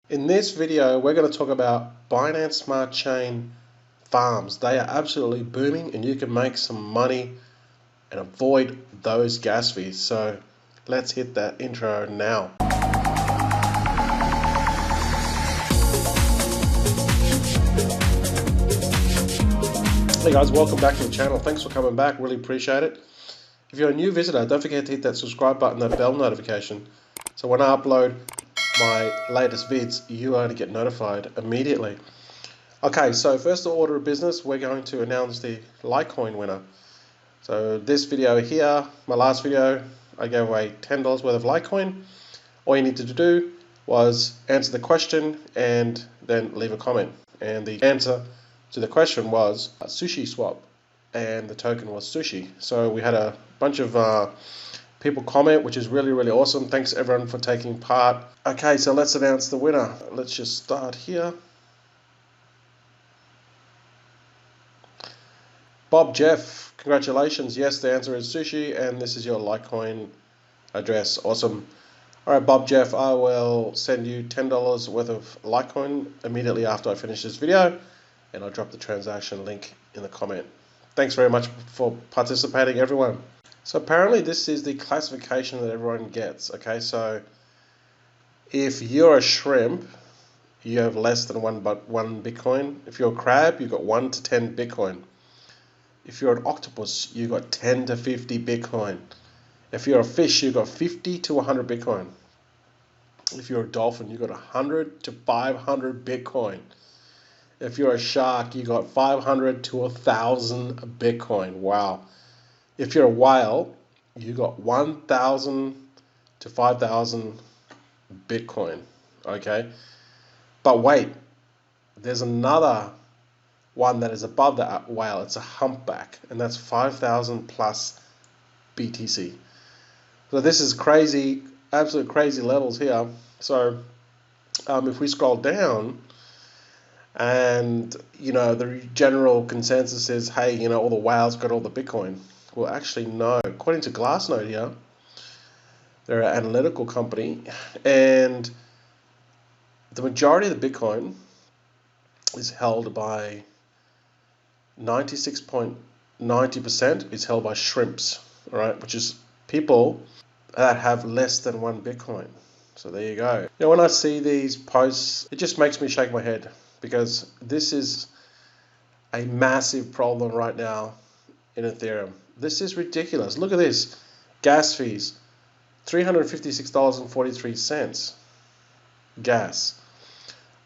In this video, we're going to talk about Binance Smart Chain farms. They are absolutely booming and you can make some money and avoid those gas fees. So let's hit that intro now. Hey guys, welcome back to the channel. Thanks for coming back, really appreciate it. If you're a new visitor, don't forget to hit that subscribe button, that bell notification, so when I upload my latest vids, you only get notified immediately. Okay, so first order of business, we're going to announce the Litecoin winner. So this video here, my last video, I gave away $10 worth of Litecoin. All you needed to do was answer the question and then leave a comment. And the answer to the question was a sushi swap, and the token was sushi. So we had a bunch of people comment, which is really awesome. Thanks everyone for taking part. Okay, so let's announce the winner. Let's just start here. Bob Jeff, congratulations. Yes, the answer is sushi, and this is your Litecoin address. Awesome. All right, Bob Jeff, I will send you $10 worth of Litecoin immediately after I finish this video, and I'll drop the transaction link in the comment. Thanks very much for participating, everyone. So apparently this is the classification that everyone gets. Okay, so if you're a shrimp, you have less than one Bitcoin. If you're a crab, you've got 1 to 10 Bitcoin. If you're an octopus, you've got 10 to 50 Bitcoin. If you're a fish, you've got 50 to 100 Bitcoin. If you're a dolphin, you've got 100 to 500 Bitcoin. If you're a shark, you got 500 to 1,000 Bitcoin. Wow. If you're a whale, you got 1,000 to 5,000 Bitcoin. Okay. But wait, there's another one that is above that whale. It's a humpback, and that's 5,000 plus BTC. So this is crazy, absolute crazy levels here. So if we scroll down, and the general consensus is, hey, all the whales got all the Bitcoin. Well, actually no. According to Glassnode here, they're an analytical company, and the majority of the Bitcoin is held by 96.90% is held by shrimps, all right, which is people that have less than one Bitcoin. So there you go. When I see these posts, it just makes me shake my head, because this is a massive problem right now in Ethereum. This is ridiculous. Look at this. Gas fees, $356.43. Gas.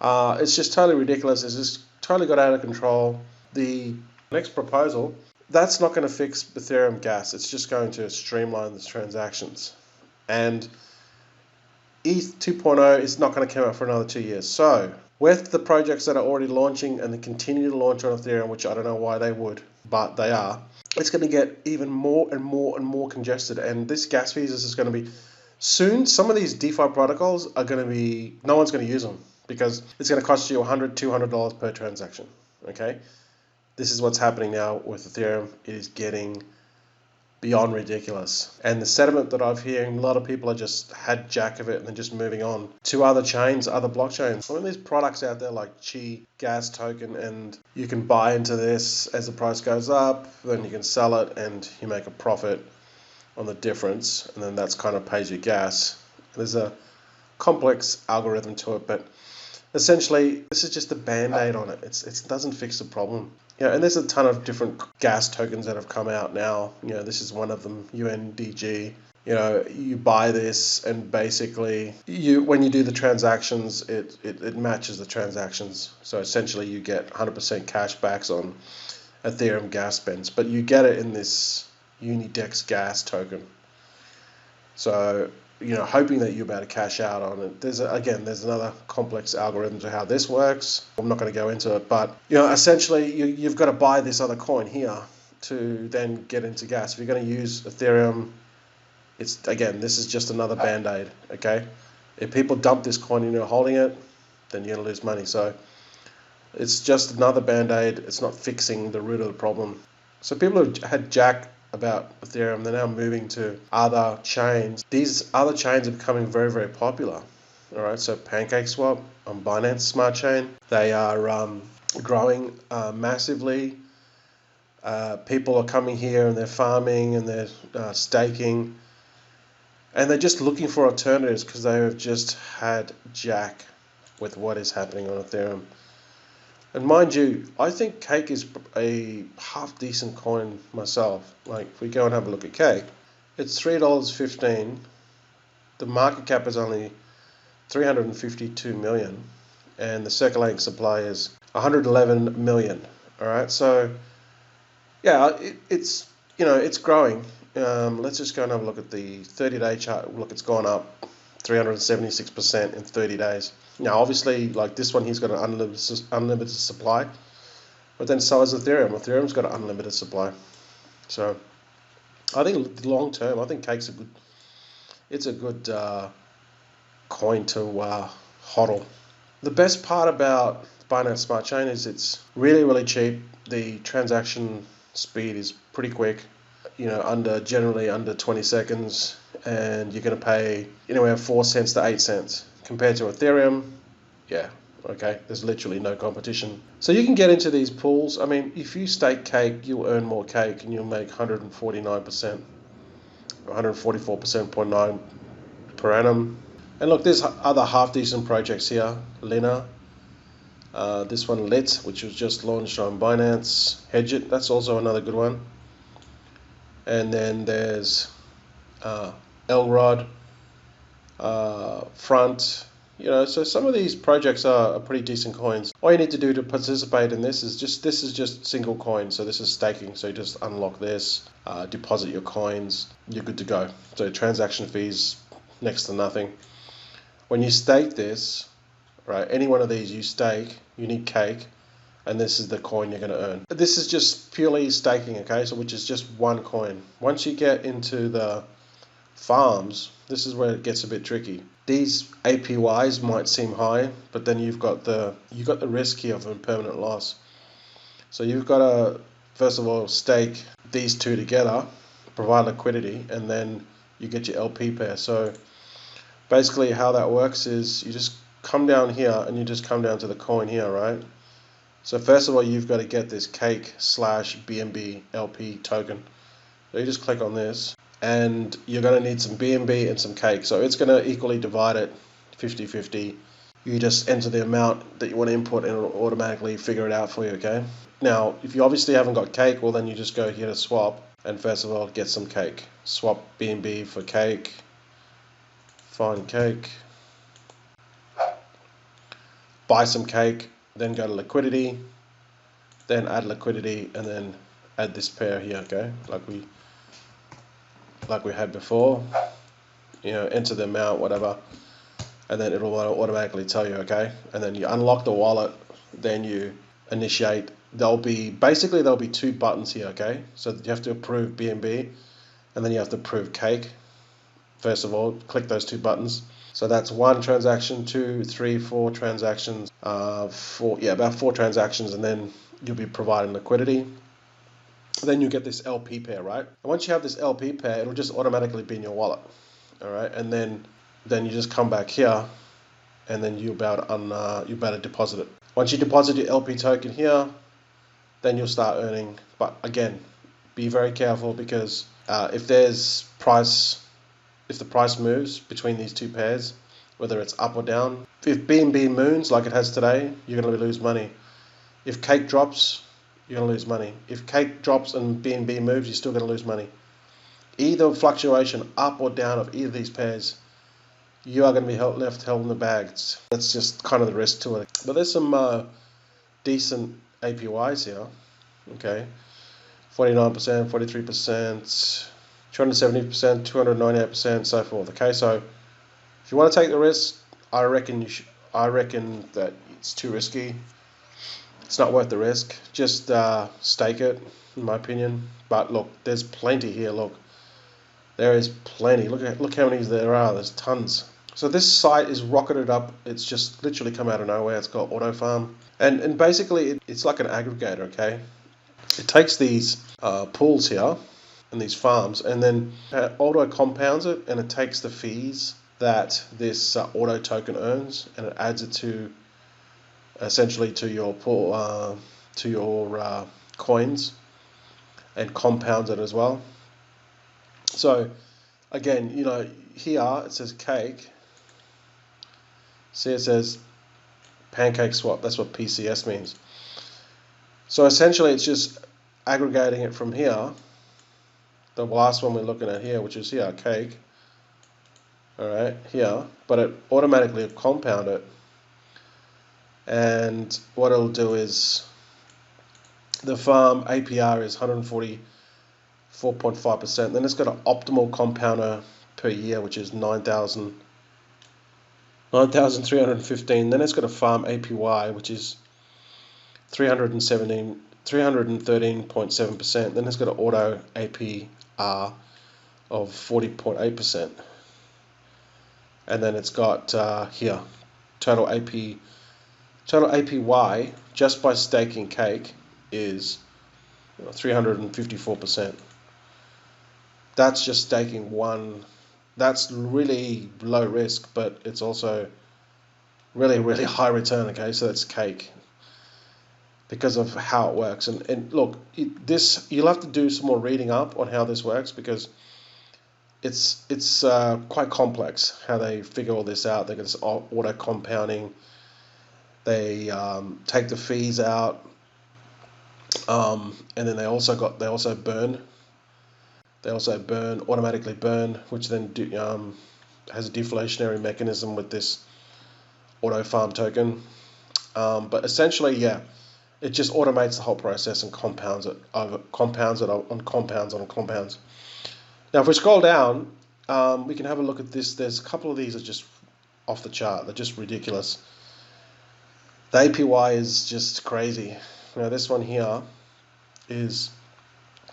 It's just totally ridiculous. It's just totally got out of control. The next proposal, that's not going to fix Ethereum gas. It's just going to streamline the transactions. And ETH 2.0 is not going to come out for another 2 years. So with the projects that are already launching and they continue to launch on Ethereum, which I don't know why they would, but they are, it's going to get even more and more congested. And this gas fees is going to be soon. Some of these DeFi protocols are going to be, no one's going to use them, because it's going to cost you $100, $200 per transaction. Okay, this is what's happening now with Ethereum. It is getting beyond ridiculous. And the sentiment that I've hearing, a lot of people are just had jack of it and they're just moving on to other chains, other blockchains. I mean, there's products out there like Chi gas token, and you can buy into this as the price goes up, then you can sell it and you make a profit on the difference, and then that's kind of pays you gas. There's a complex algorithm to it, but essentially this is just a band-aid on it. It doesn't fix the problem. And there's a ton of different gas tokens that have come out now. This is one of them, UNDG. You buy this, and basically when you do the transactions, it matches the transactions. So essentially you get 100% cash backs on Ethereum gas spends, but you get it in this Unidex gas token. So hoping that you're about to cash out on it. There's another complex algorithm to how this works. I'm not going to go into it, but essentially you've got to buy this other coin here to then get into gas. If you're going to use Ethereum, this is just another band-aid. Okay, if people dump this coin and you're holding it, then you're going to lose money. So it's just another band-aid. It's not fixing the root of the problem. So people who had jack about Ethereum, they're now moving to other chains. These other chains are becoming very popular. All right, so PancakeSwap on Binance Smart Chain, they are growing massively. People are coming here and they're farming and they're staking, and they're just looking for alternatives because they have just had jack with what is happening on Ethereum. And mind you, I think Cake is a half decent coin myself. Like, if we go and have a look at Cake, it's $3.15. The market cap is only 352 million, and the circulating supply is 111 million. All right, so yeah, it's it's growing. Let's just go and have a look at the 30-day chart. Look, it's gone up 376% in 30 days. Now, obviously, like this one, he's got an unlimited supply, but then so has Ethereum. Ethereum's got an unlimited supply. So I think long term, I think Cake's a good coin to hodl. The best part about Binance Smart Chain is it's really, really cheap. The transaction speed is pretty quick, generally under 20 seconds, and you're going to pay anywhere 4 cents to 8 cents. Compared to Ethereum, yeah, okay, there's literally no competition. So you can get into these pools. I mean, if you stake Cake, you'll earn more Cake and you'll make 149%, 144.9% per annum. And look, there's other half-decent projects here. Lina, this one Lit, which was just launched on Binance. Hedge It, that's also another good one. And then there's Elrod, Front. So some of these projects are pretty decent coins. All you need to do to participate in this is just single coin. So this is staking. So you just unlock this, deposit your coins, you're good to go. So transaction fees next to nothing. When you stake this, right, any one of these you stake, you need Cake, and this is the coin you're going to earn. This is just purely staking, okay, so which is just one coin. Once you get into the farms, this is where it gets a bit tricky. These APYs might seem high, but then you've got the risk here of a permanent loss. So you've got to first of all stake these two together, provide liquidity, and then you get your LP pair. So basically how that works is you just come down here and you just come down to the coin here, right? So first of all, you've got to get this Cake/BNB LP token. So you just click on this, and you're going to need some BNB and some Cake. So it's going to equally divide it 50-50. You just enter the amount that you want to input and it'll automatically figure it out for you, okay? Now, if you obviously haven't got Cake, well then you just go here to swap, and first of all, get some Cake. Swap BNB for Cake. Find Cake. Buy some Cake, then go to liquidity, then add liquidity, and then add this pair here, okay? Like we had before. Enter the amount, whatever, and then it'll automatically tell you, okay? And then you unlock the wallet, then you initiate. There'll be 2 buttons here, okay? So you have to approve BNB, and then you have to approve Cake. First of all, click those 2 buttons. So that's 1 transaction, 2, 3, 4 transactions, about 4 transactions, and then you'll be providing liquidity. Then you get this LP pair, right? And once you have this LP pair, it'll just automatically be in your wallet, all right? And then you just come back here, and then you better deposit it. Once you deposit your LP token here, then you'll start earning. But again, be very careful, because if the price moves between these 2 pairs, whether it's up or down, if BNB moons like it has today, you're going to lose money. If Cake drops, you're going to lose money. If Cake drops and BNB moves, you're still going to lose money. Either fluctuation up or down of either of these pairs, you are going to be left held in the bags. That's just kind of the risk to it. But there's some decent APYs here, okay? 49%, 43%, 270%, 298%, so forth. Okay, so if you want to take the risk, I reckon that it's too risky. It's not worth the risk. Just stake it, in my opinion. But look, there's plenty here. Look, there is plenty. Look how many there are. There's tons. So this site is rocketed up. It's just literally come out of nowhere. It's called Auto Farm, and basically it's like an aggregator. Okay, it takes these pools here and these farms, and then auto compounds it, and it takes the fees that this auto token earns, and it adds it to essentially to your pool, to your coins, and compounds it as well. So again, here it says cake. See, it says pancake swap. That's what PCS means. So essentially, it's just aggregating it from here. The last one we're looking at here, which is here, cake. All right, here, but it automatically compound it. And what it'll do is the farm APR is 144.5%. Then it's got an optimal compounder per year, which is 9,315. Then it's got a farm APY, which is 313.7%. Then it's got an auto APR of 40.8%. And then it's got here total APY just by staking cake is 354%. That's just staking one. That's really low risk, but it's also really, really high return. Okay, so that's cake because of how it works. And look, this, you'll have to do some more reading up on how this works, because it's quite complex how they figure all this out. They get this auto compounding. They take the fees out, and then they also automatically burn, which then has a deflationary mechanism with this auto farm token. But essentially, yeah, it just automates the whole process and compounds it on compounds. Now, if we scroll down, we can have a look at this. There's a couple of these that are just off the chart. They're just ridiculous. The APY is just crazy. Now, this one here is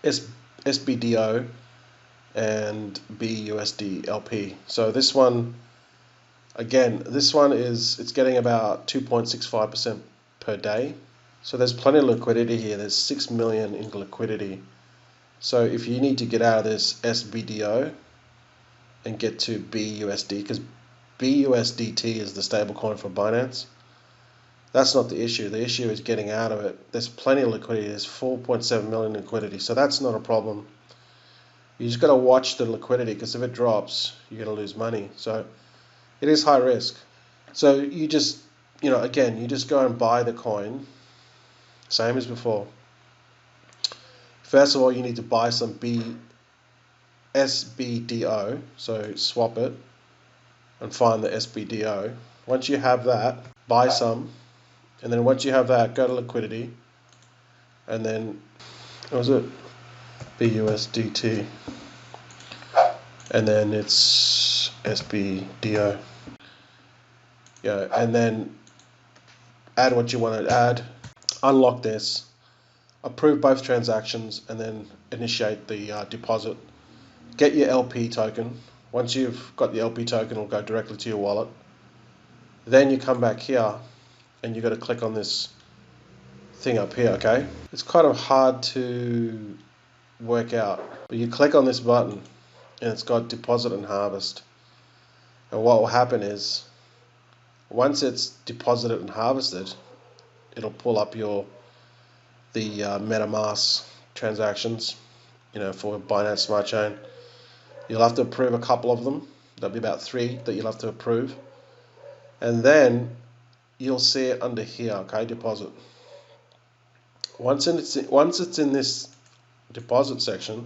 SBDO and BUSD LP. So this one, again, it's getting about 2.65% per day. So there's plenty of liquidity here. There's 6 million in liquidity. So if you need to get out of this SBDO and get to BUSD, because BUSDT is the stablecoin for Binance, that's not the issue. The issue is getting out of it. There's plenty of liquidity. There's 4.7 million liquidity, so that's not a problem. You just got to watch the liquidity, because if it drops, you're going to lose money. So it is high risk. So you just, again, you just go and buy the coin, same as before. First of all, you need to buy some SBDO, so swap it and find the SBDO. Once you have that, buy some, and then once you have that, go to liquidity, and then, what was it? BUSDT, and then it's SBDO. Yeah, and then add what you want to add, unlock this, approve both transactions, and then initiate the deposit. Get your LP token. Once you've got the LP token, it'll go directly to your wallet. Then you come back here, and you've got to click on this thing up here, okay? It's kind of hard to work out, but you click on this button, and it's got deposit and harvest. And what will happen is, once it's deposited and harvested, it'll pull up the MetaMask transactions, for Binance Smart Chain. You'll have to approve a couple of them. There'll be about 3 that you'll have to approve. And then you'll see it under here, okay, deposit. Once it's in this deposit section,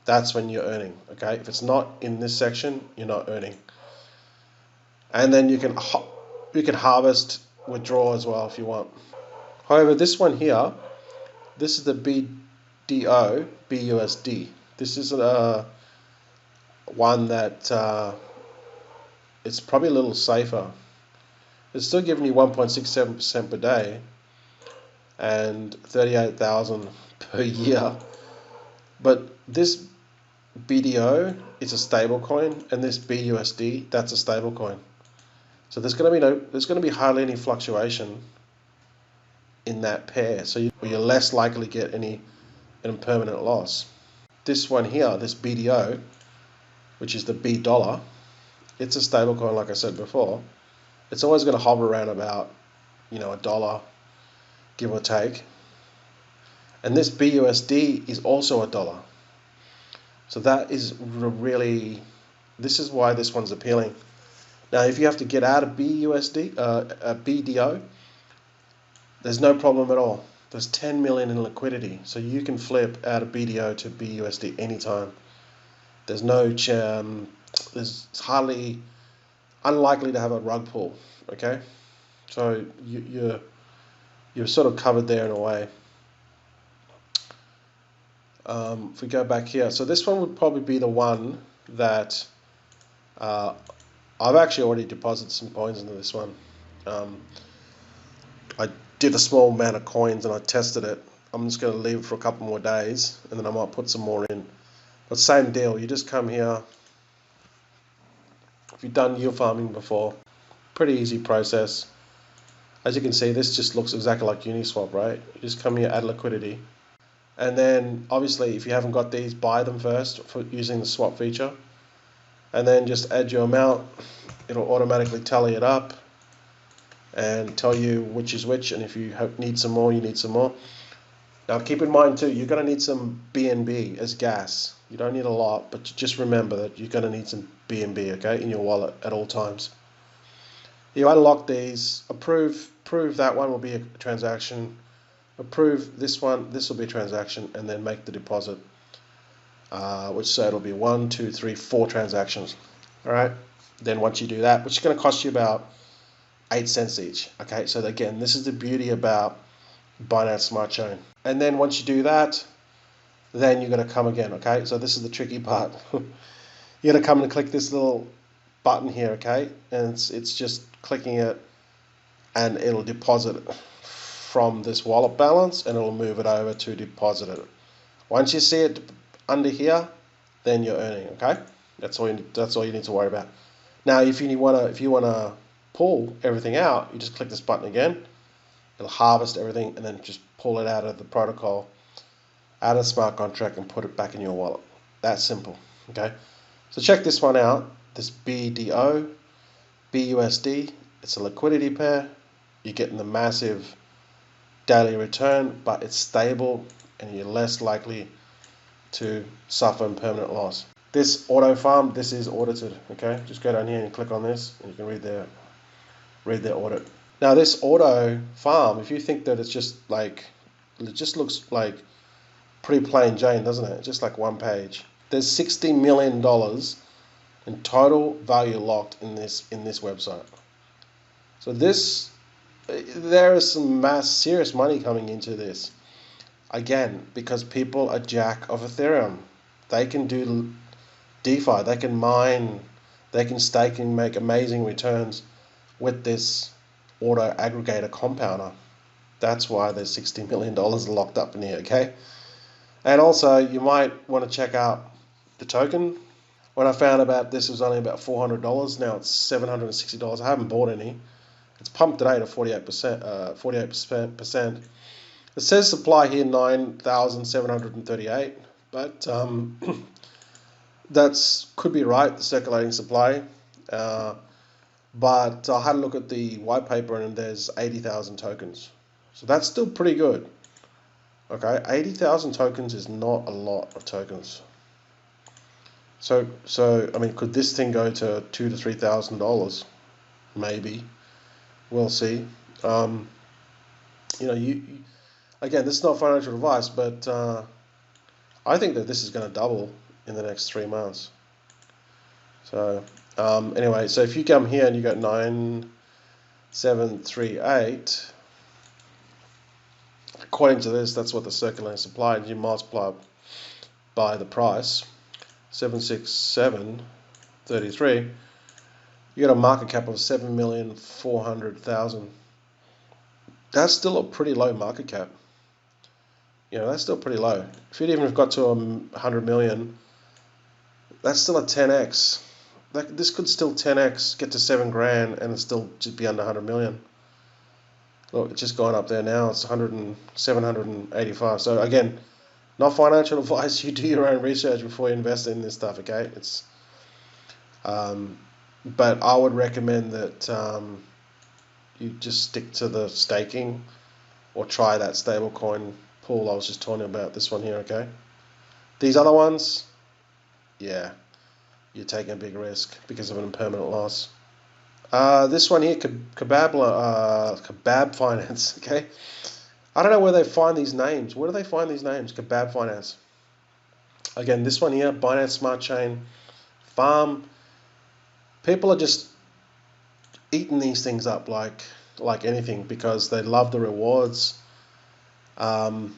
that's when you're earning, okay? If it's not in this section, you're not earning. And then you can harvest, withdraw as well if you want. However, this one here, this is the BDO, BUSD. This is one that it's probably a little safer. It's still giving you 1.67% per day and 38,000 per year. But this BDO is a stable coin, and this BUSD, that's a stable coin. So there's going to be hardly any fluctuation in that pair. So you're less likely to get any impermanent loss. This one here, this BDO, which is the B dollar, it's a stable coin, like I said before. It's always going to hover around about, $1, give or take. And this BUSD is also $1. So that is really, this is why this one's appealing. Now, if you have to get out of BDO, there's no problem at all. There's 10 million in liquidity, so you can flip out of BDO to BUSD anytime. There's hardly unlikely to have a rug pull. Okay, so you're sort of covered there in a way. If we go back here, so this one would probably be the one that I've actually already deposited some coins into this one. I did a small amount of coins and I tested it. I'm just going to leave it for a couple more days and then I might put some more in. But same deal, you just come here. If you've done yield farming before, pretty easy process. As you can see, this just looks exactly like Uniswap, right? You just come here, add liquidity. And then obviously if you haven't got these, buy them first for using the swap feature. And then just add your amount. It'll automatically tally it up and tell you which is which, and if you need some more, you need some more. Now keep in mind too, you're going to need some BNB as gas. You don't need a lot, but just remember that you're going to need some BNB, okay, in your wallet at all times. You unlock these, approve that one will be a transaction, approve this one, this will be a transaction, and then make the deposit, which so it'll be 1, 2, 3, 4 transactions. All right, then once you do that, which is going to cost you about 8 cents each. Okay, so again, this is the beauty about Binance Smart Chain. And then once you do that, then you're going to come again. Okay, so this is the tricky part. You're going to come and click this little button here. Okay, and it's just clicking it, and it'll deposit it from this wallet balance, and it'll move it over to deposit it. Once you see it under here, then you're earning. Okay, that's all you need to worry about. Now, if you wanna pull everything out, you just click this button again. It'll harvest everything and then just pull it out of the protocol, out of the smart contract, and put it back in your wallet. That's simple. Okay, so check this one out. This BDO, BUSD. It's a liquidity pair. You're getting the massive daily return, but it's stable and you're less likely to suffer permanent loss. This auto farm, this is audited. Okay, just go down here and click on this, and you can read their audit. Now this auto farm, if you think that it's just like, it just looks like pretty plain Jane, doesn't it? Just like one page. There's $60 million in total value locked in this website. So there is some serious money coming into this. Again, because people are jack of Ethereum. They can do DeFi, they can mine, they can stake and make amazing returns with this auto aggregator compounder. That's why there's $60 million locked up in here, okay? And also, you might want to check out the token. When I found about this, it was only about $400. Now it's $760. I haven't bought any. It's pumped today to 48%. 48%. It says supply here 9,738, but that's could be right, the circulating supply. But I had a look at the white paper and there's 80,000 tokens. So that's still pretty good. Okay, 80,000 tokens is not a lot of tokens. So I mean, could this thing go to $2,000 to $3,000? Maybe. We'll see. Again, this is not financial advice, but I think that this is going to double in the next 3 months. So anyway, so if you come here and you got 9,738, according to this, that's what the circulating supply, and you multiply by the price, 767.33, you got a market cap of 7,400,000. That's still a pretty low market cap. That's still pretty low. If you'd even have got to 100 million, that's still a 10x. This could still 10x, get to $7,000, and still just be under 100 million. Look, it's just gone up there now. It's 785. So again, not financial advice. You do your own research before you invest in this stuff. Okay, it's but I would recommend that you just stick to the staking or try that stablecoin pool I was just talking about. This one here, okay? These other ones, yeah, you're taking a big risk because of an impermanent loss. This one here, Kebab Finance, okay? I don't know where they find these names. Where do they find these names? Kebab Finance. Again, this one here, Binance Smart Chain, Farm. People are just eating these things up like anything because they love the rewards. And,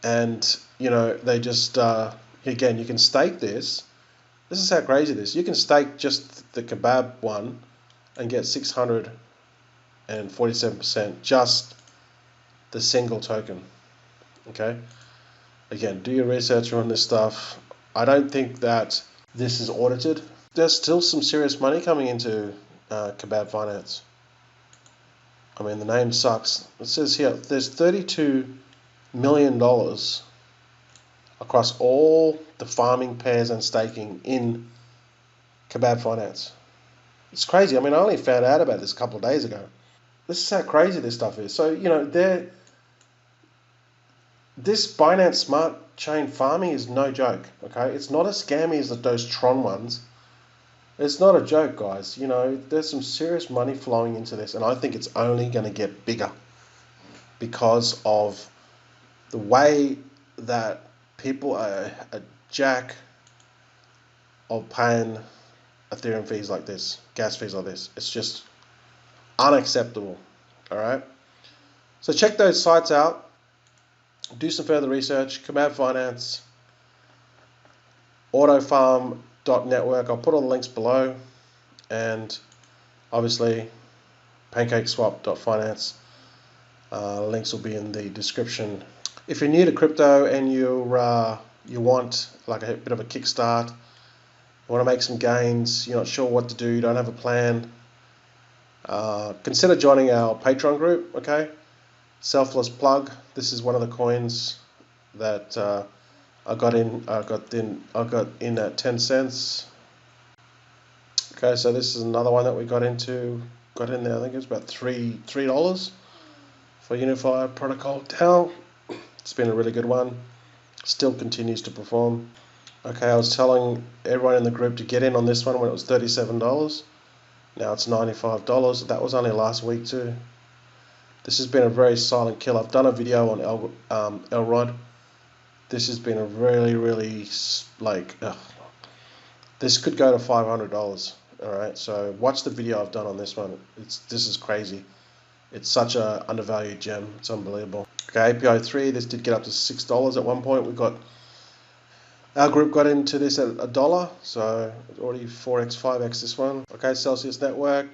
they just, again, you can stake this. This is how crazy this is. You can stake just the Kebab one and get 647%, just the single token, okay? Again, do your research on this stuff. I don't think that this is audited. There's still some serious money coming into Kebab Finance. I mean, the name sucks. It says here, there's $32 million across all the farming pairs and staking in Kebab Finance. It's crazy. I mean, I only found out about this a couple of days ago. This is how crazy this stuff is. So, this Binance Smart Chain farming is no joke, okay? It's not as scammy as those Tron ones. It's not a joke, guys. There's some serious money flowing into this, and I think it's only going to get bigger because of the way that people are a jack of paying Ethereum fees like this, gas fees like this. It's just unacceptable, all right? So check those sites out. Do some further research. Kebab Finance, autofarm.network. I'll put all the links below. And obviously, pancakeswap.finance. Links will be in the description. If you're new to crypto and you want like a bit of a kickstart, you want to make some gains, you're not sure what to do, you don't have a plan, consider joining our Patreon group, okay? Selfless plug. This is one of the coins that I got in at 10 cents. Okay, so this is another one that we got in there. I think it was about $3 for Unified Protocol DAO. It's been a really good one. Still continues to perform. Okay, I was telling everyone in the group to get in on this one when it was $37. Now it's $95. That was only last week too. This has been a very silent kill. I've done a video on Elrod. This has been a really, really this could go to $500. All right, so watch the video I've done on this one. This is crazy. It's such a undervalued gem. It's unbelievable. Okay, API 3. This did get up to $6 at one point. Our group got into this at $1, so it's already 4x, 5x this one. Okay, Celsius Network.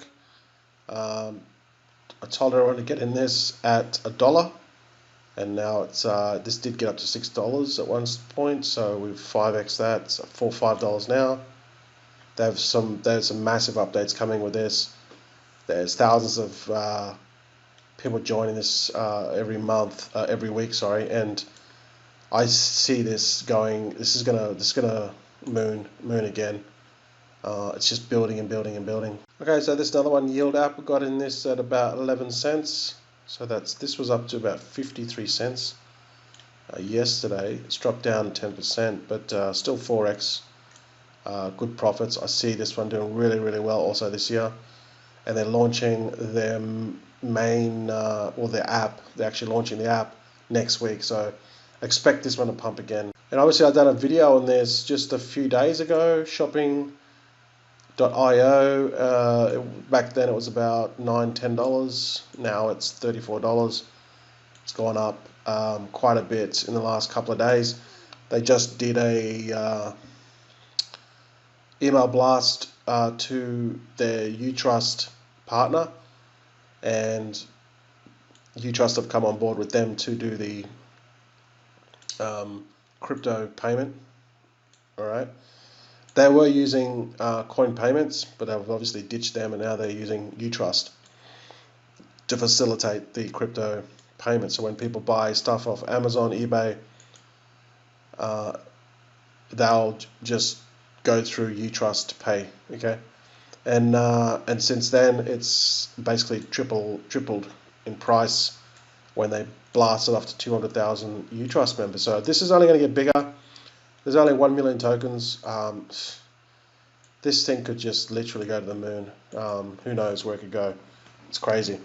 I told everyone to get in this at $1, and now it's this did get up to $6 at one point, so we've 5x that. It's $5 now. There's some massive updates coming with this. There's thousands of people joining this every week, and I see this going. This is gonna moon again. It's just building and building and building. Okay, so this is another one. Yield App got in this at about 11 cents. So this was up to about 53 cents yesterday. It's dropped down 10%, but still 4x. Good profits. I see this one doing really, really well also this year. And they're launching their main, their app. They're actually launching the app next week. So expect this one to pump again. And obviously I've done a video on this just a few days ago, shopping.io. Back then it was about $9-10. Now it's $34. It's gone up quite a bit in the last couple of days. They just did a email blast to their Utrust partner, and Utrust have come on board with them to do the crypto payment. All right. They were using coin payments, but they've obviously ditched them, and now they're using Utrust to facilitate the crypto payment. So when people buy stuff off Amazon, eBay, they'll just go through Utrust to pay. Okay, and since then it's basically tripled in price when they blasted off to 200,000 UTrust members. So this is only going to get bigger. There's only 1 million tokens. This thing could just literally go to the moon. Who knows where it could go? It's crazy.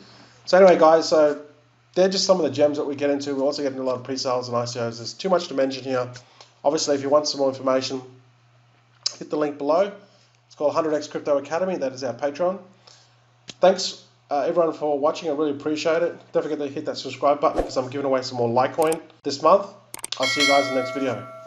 So anyway, guys, so they're just some of the gems that we get into. We're also getting a lot of pre-sales and ICOs. There's too much to mention here. Obviously, if you want some more information, hit the link below. It's called 100x Crypto Academy. That is our Patreon. Thanks, everyone, for watching. I really appreciate it. Don't forget to hit that subscribe button because I'm giving away some more Litecoin this month. I'll see you guys in the next video.